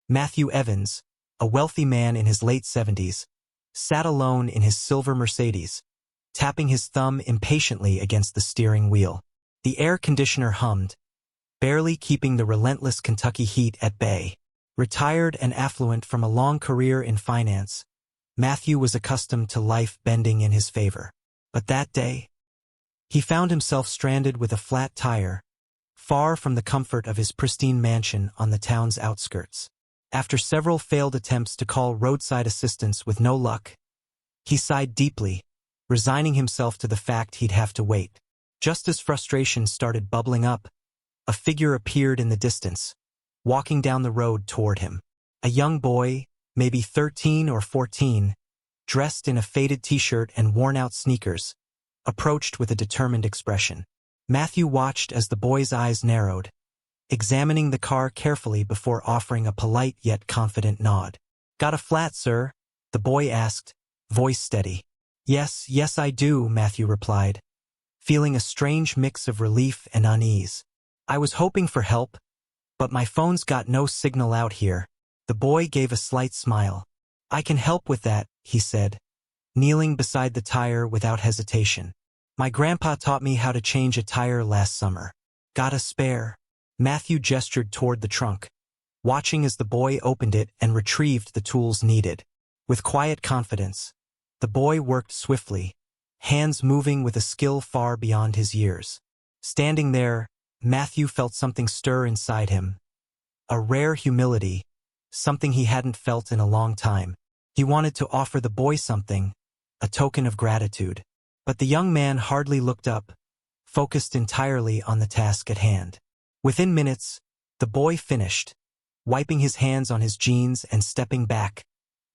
Matthew Evans, a wealthy man in his late 70s, sat alone in his silver Mercedes, tapping his thumb impatiently against the steering wheel. The air conditioner hummed, barely keeping the relentless Kentucky heat at bay. Retired and affluent from a long career in finance, Matthew was accustomed to life bending in his favor. But that day, he found himself stranded with a flat tire, far from the comfort of his pristine mansion on the town's outskirts. After several failed attempts to call roadside assistance with no luck, he sighed deeply, resigning himself to the fact he'd have to wait. Just as frustration started bubbling up, a figure appeared in the distance, walking down the road toward him. A young boy, maybe 13 or 14, dressed in a faded t-shirt and worn-out sneakers, approached with a determined expression. Matthew watched as the boy's eyes narrowed, examining the car carefully before offering a polite yet confident nod. "Got a flat, sir?" the boy asked, voice steady. Yes, I do," Matthew replied, feeling a strange mix of relief and unease. "I was hoping for help, but my phone's got no signal out here." The boy gave a slight smile. "I can help with that," he said, kneeling beside the tire without hesitation. "My grandpa taught me how to change a tire last summer. Got a spare?" Matthew gestured toward the trunk, watching as the boy opened it and retrieved the tools needed. With quiet confidence, the boy worked swiftly, hands moving with a skill far beyond his years. Standing there, Matthew felt something stir inside him. A rare humility, something he hadn't felt in a long time. He wanted to offer the boy something, a token of gratitude. But the young man hardly looked up, focused entirely on the task at hand. Within minutes, the boy finished, wiping his hands on his jeans and stepping back,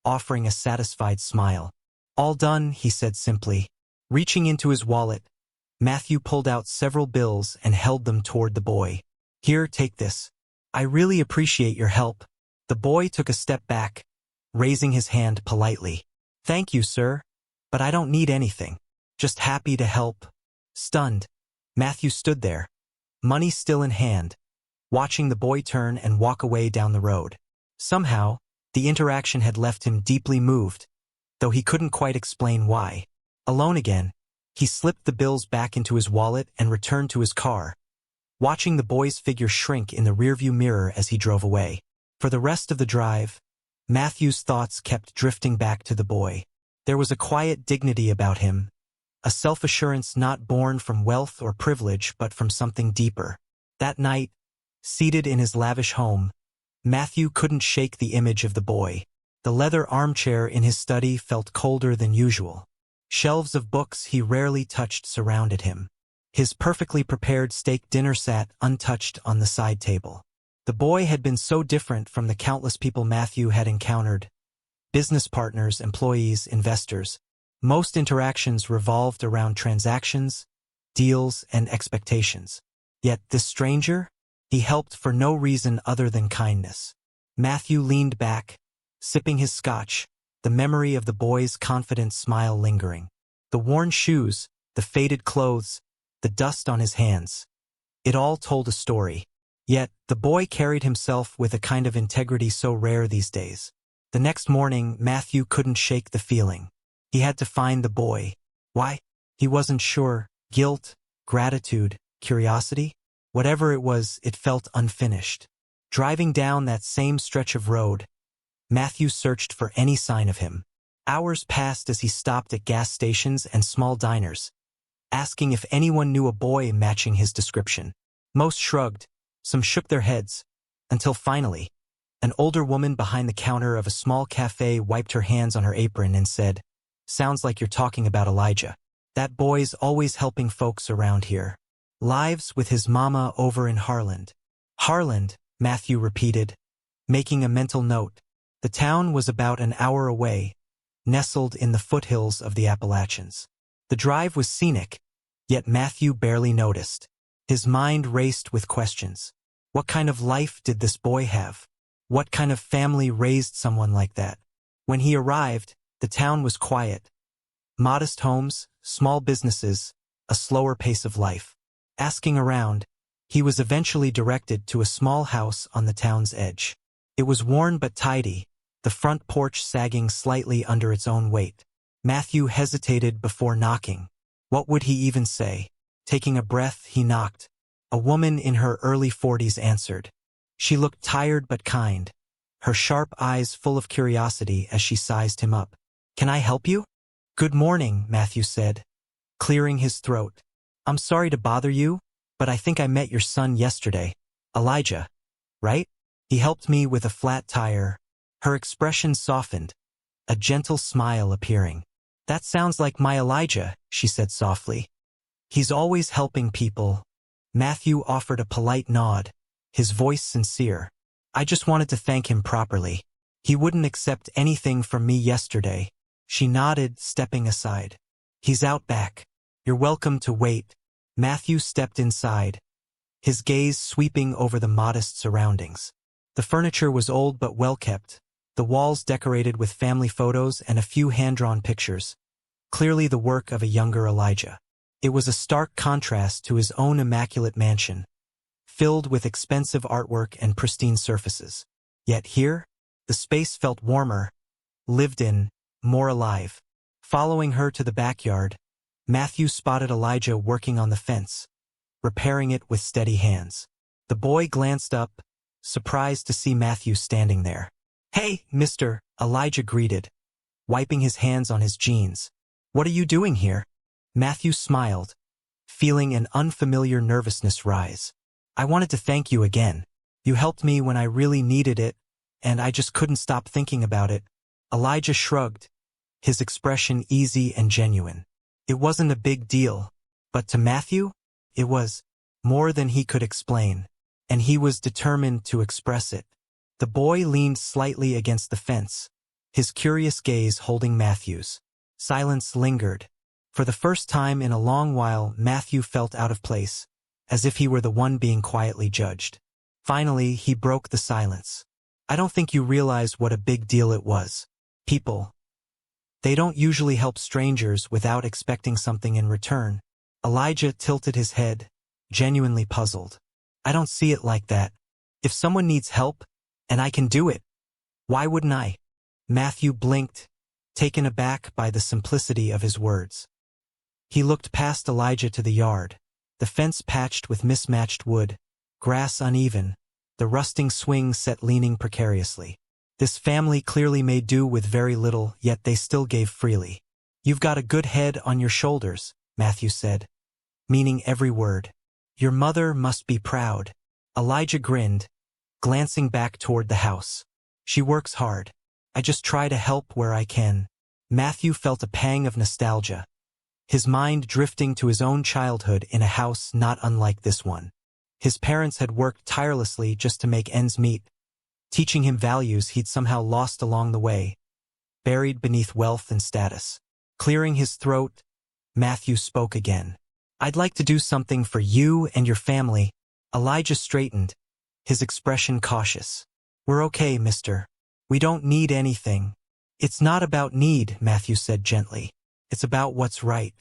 offering a satisfied smile. "All done," he said simply. Reaching into his wallet, Matthew pulled out several bills and held them toward the boy. "Here, take this. I really appreciate your help." The boy took a step back, raising his hand politely. "Thank you, sir, but I don't need anything. Just happy to help." Stunned, Matthew stood there, money still in hand, watching the boy turn and walk away down the road. Somehow, the interaction had left him deeply moved, though he couldn't quite explain why. Alone again, he slipped the bills back into his wallet and returned to his car, watching the boy's figure shrink in the rearview mirror as he drove away. For the rest of the drive, Matthew's thoughts kept drifting back to the boy. There was a quiet dignity about him, a self-assurance not born from wealth or privilege but from something deeper. That night, seated in his lavish home, Matthew couldn't shake the image of the boy. The leather armchair in his study felt colder than usual. Shelves of books he rarely touched surrounded him. His perfectly prepared steak dinner sat untouched on the side table. The boy had been so different from the countless people Matthew had encountered. Business partners, employees, investors. Most interactions revolved around transactions, deals, and expectations. Yet this stranger, he helped for no reason other than kindness. Matthew leaned back, sipping his scotch, the memory of the boy's confident smile lingering. The worn shoes, the faded clothes, the dust on his hands. It all told a story. Yet, the boy carried himself with a kind of integrity so rare these days. The next morning, Matthew couldn't shake the feeling. He had to find the boy. Why? He wasn't sure. Guilt, gratitude, curiosity? Whatever it was, it felt unfinished. Driving down that same stretch of road, Matthew searched for any sign of him. Hours passed as he stopped at gas stations and small diners, asking if anyone knew a boy matching his description. Most shrugged, some shook their heads, until finally, an older woman behind the counter of a small cafe wiped her hands on her apron and said, "Sounds like you're talking about Elijah. That boy's always helping folks around here. Lives with his mama over in Harland." Harland, Matthew repeated, making a mental note. The town was about an hour away, nestled in the foothills of the Appalachians. The drive was scenic, yet Matthew barely noticed. His mind raced with questions. What kind of life did this boy have? What kind of family raised someone like that? When he arrived, the town was quiet. Modest homes, small businesses, a slower pace of life. Asking around, he was eventually directed to a small house on the town's edge. It was worn but tidy, the front porch sagging slightly under its own weight. Matthew hesitated before knocking. What would he even say? Taking a breath, he knocked. A woman in her early 40s answered. She looked tired but kind, her sharp eyes full of curiosity as she sized him up. "Can I help you?" "Good morning," Matthew said, clearing his throat. "I'm sorry to bother you, but I think I met your son yesterday. Elijah, right? He helped me with a flat tire." Her expression softened, a gentle smile appearing. "That sounds like my Elijah," she said softly. "He's always helping people." Matthew offered a polite nod, his voice sincere. "I just wanted to thank him properly. He wouldn't accept anything from me yesterday." She nodded, stepping aside. "He's out back. You're welcome to wait." Matthew stepped inside, his gaze sweeping over the modest surroundings. The furniture was old but well-kept, the walls decorated with family photos and a few hand-drawn pictures, clearly the work of a younger Elijah. It was a stark contrast to his own immaculate mansion, filled with expensive artwork and pristine surfaces. Yet here, the space felt warmer, lived in, more alive. Following her to the backyard, Matthew spotted Elijah working on the fence, repairing it with steady hands. The boy glanced up, surprised to see Matthew standing there. "Hey, mister," Elijah greeted, wiping his hands on his jeans. "What are you doing here?" Matthew smiled, feeling an unfamiliar nervousness rise. "I wanted to thank you again. You helped me when I really needed it, and I just couldn't stop thinking about it." Elijah shrugged, his expression easy and genuine. It wasn't a big deal, but to Matthew, it was more than he could explain, and he was determined to express it. The boy leaned slightly against the fence, his curious gaze holding Matthew's. Silence lingered. For the first time in a long while, Matthew felt out of place, as if he were the one being quietly judged. Finally, he broke the silence. "I don't think you realize what a big deal it was. People, they don't usually help strangers without expecting something in return." Elijah tilted his head, genuinely puzzled. "I don't see it like that. If someone needs help, and I can do it, why wouldn't I?" Matthew blinked, taken aback by the simplicity of his words. He looked past Elijah to the yard, the fence patched with mismatched wood, grass uneven, the rusting swing set leaning precariously. This family clearly made do with very little, yet they still gave freely. "You've got a good head on your shoulders," Matthew said, meaning every word. "Your mother must be proud." Elijah grinned, glancing back toward the house. "She works hard. I just try to help where I can." Matthew felt a pang of nostalgia, his mind drifting to his own childhood in a house not unlike this one. His parents had worked tirelessly just to make ends meet, teaching him values he'd somehow lost along the way, buried beneath wealth and status. Clearing his throat, Matthew spoke again. "I'd like to do something for you and your family." Elijah straightened, his expression cautious. "We're okay, mister. We don't need anything." "It's not about need," Matthew said gently. "It's about what's right.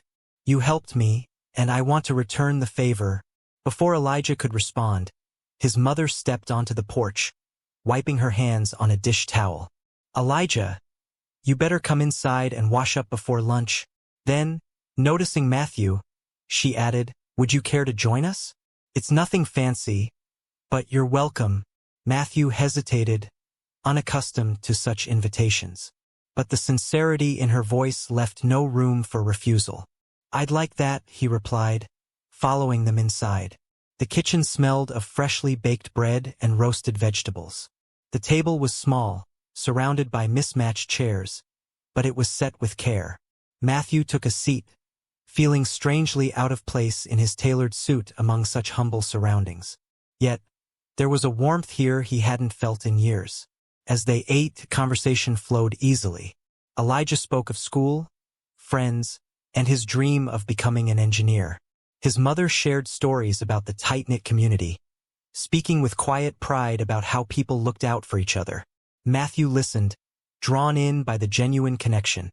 You helped me, and I want to return the favor." Before Elijah could respond, his mother stepped onto the porch, wiping her hands on a dish towel. "Elijah, you better come inside and wash up before lunch." Then, noticing Matthew, she added, "Would you care to join us? It's nothing fancy, but you're welcome." Matthew hesitated, unaccustomed to such invitations. But the sincerity in her voice left no room for refusal. "I'd like that," he replied, following them inside. The kitchen smelled of freshly baked bread and roasted vegetables. The table was small, surrounded by mismatched chairs, but it was set with care. Matthew took a seat, feeling strangely out of place in his tailored suit among such humble surroundings. Yet, there was a warmth here he hadn't felt in years. As they ate, conversation flowed easily. Elijah spoke of school, friends, and his dream of becoming an engineer. His mother shared stories about the tight-knit community, speaking with quiet pride about how people looked out for each other. Matthew listened, drawn in by the genuine connection,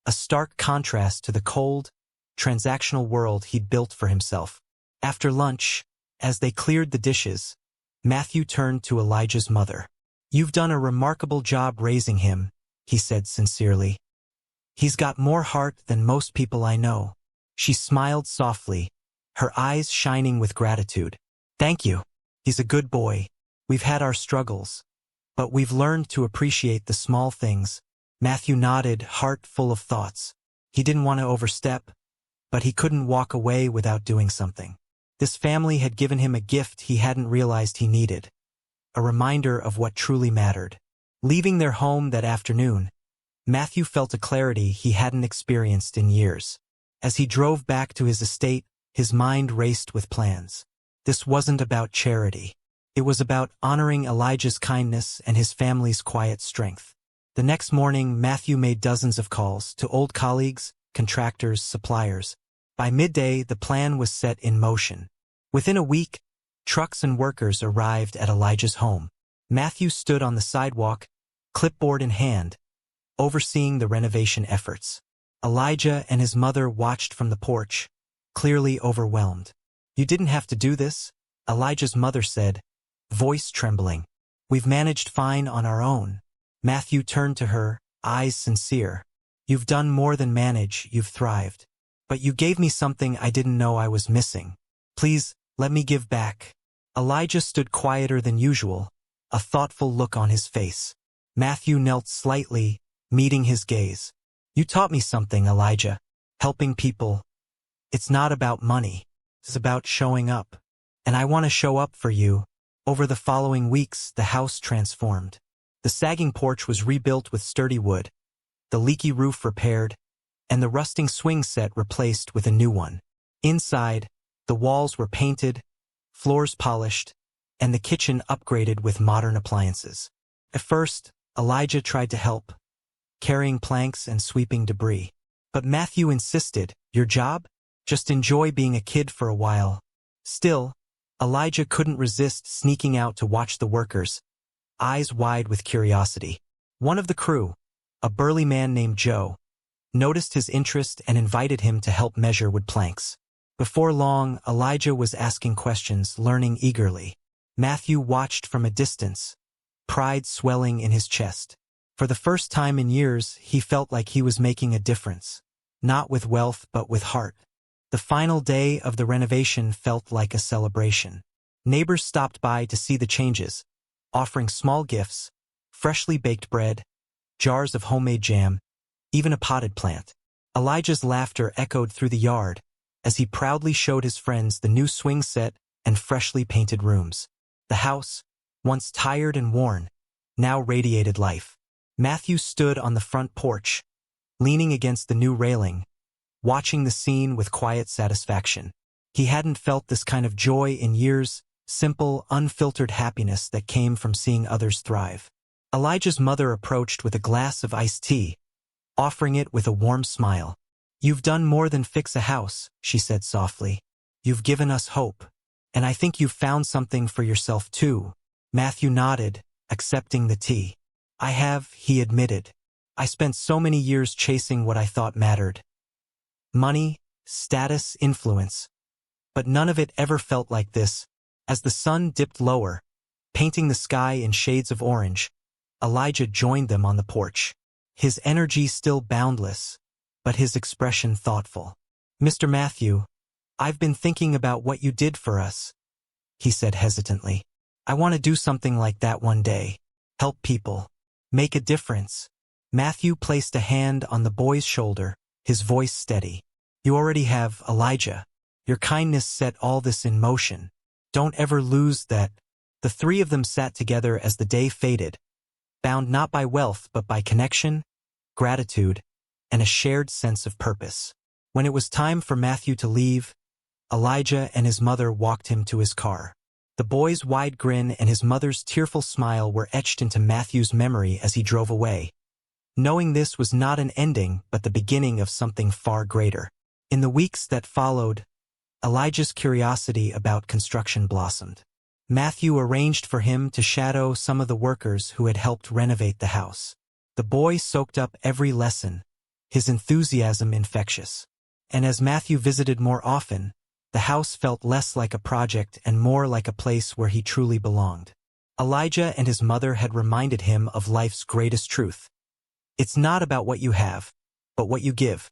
a stark contrast to the cold, transactional world he'd built for himself. After lunch, as they cleared the dishes, Matthew turned to Elijah's mother. "You've done a remarkable job raising him," he said sincerely. "He's got more heart than most people I know." She smiled softly, her eyes shining with gratitude. "Thank you. He's a good boy. We've had our struggles, but we've learned to appreciate the small things." Matthew nodded, heart full of thoughts. He didn't want to overstep, but he couldn't walk away without doing something. This family had given him a gift he hadn't realized he needed, a reminder of what truly mattered. Leaving their home that afternoon, Matthew felt a clarity he hadn't experienced in years. As he drove back to his estate, his mind raced with plans. This wasn't about charity. It was about honoring Elijah's kindness and his family's quiet strength. The next morning, Matthew made dozens of calls to old colleagues, contractors, suppliers. By midday, the plan was set in motion. Within a week, trucks and workers arrived at Elijah's home. Matthew stood on the sidewalk, clipboard in hand, overseeing the renovation efforts. Elijah and his mother watched from the porch, clearly overwhelmed. "You didn't have to do this," Elijah's mother said, voice trembling. "We've managed fine on our own." Matthew turned to her, eyes sincere. "You've done more than manage, you've thrived. But you gave me something I didn't know I was missing. Please, let me give back." Elijah stood quieter than usual, a thoughtful look on his face. Matthew knelt slightly, meeting his gaze. "You taught me something, Elijah. Helping people. It's not about money. It's about showing up. And I want to show up for you." Over the following weeks, the house transformed. The sagging porch was rebuilt with sturdy wood, the leaky roof repaired, and the rusting swing set replaced with a new one. Inside, the walls were painted, floors polished, and the kitchen upgraded with modern appliances. At first, Elijah tried to help, carrying planks and sweeping debris. But Matthew insisted, "Your job? Just enjoy being a kid for a while." Still, Elijah couldn't resist sneaking out to watch the workers, eyes wide with curiosity. One of the crew, a burly man named Joe, noticed his interest and invited him to help measure wood planks. Before long, Elijah was asking questions, learning eagerly. Matthew watched from a distance, pride swelling in his chest. For the first time in years, he felt like he was making a difference, not with wealth but with heart. The final day of the renovation felt like a celebration. Neighbors stopped by to see the changes, offering small gifts, freshly baked bread, jars of homemade jam, even a potted plant. Elijah's laughter echoed through the yard as he proudly showed his friends the new swing set and freshly painted rooms. The house, once tired and worn, now radiated life. Matthew stood on the front porch, leaning against the new railing, watching the scene with quiet satisfaction. He hadn't felt this kind of joy in years, simple, unfiltered happiness that came from seeing others thrive. Elijah's mother approached with a glass of iced tea, offering it with a warm smile. "You've done more than fix a house," she said softly. "You've given us hope. And I think you've found something for yourself too." Matthew nodded, accepting the tea. "I have," he admitted. "I spent so many years chasing what I thought mattered. Money, status, influence. But none of it ever felt like this." As the sun dipped lower, painting the sky in shades of orange, Elijah joined them on the porch. His energy still boundless, but his expression thoughtful. "Mr. Matthew, I've been thinking about what you did for us," he said hesitantly. "I want to do something like that one day. Help people. Make a difference." Matthew placed a hand on the boy's shoulder, his voice steady. "You already have, Elijah. Your kindness set all this in motion. Don't ever lose that." The three of them sat together as the day faded, bound not by wealth but by connection, gratitude, and a shared sense of purpose. When it was time for Matthew to leave, Elijah and his mother walked him to his car. The boy's wide grin and his mother's tearful smile were etched into Matthew's memory as he drove away, knowing this was not an ending but the beginning of something far greater. In the weeks that followed, Elijah's curiosity about construction blossomed. Matthew arranged for him to shadow some of the workers who had helped renovate the house. The boy soaked up every lesson, his enthusiasm infectious. And as Matthew visited more often, the house felt less like a project and more like a place where he truly belonged. Elijah and his mother had reminded him of life's greatest truth. It's not about what you have, but what you give.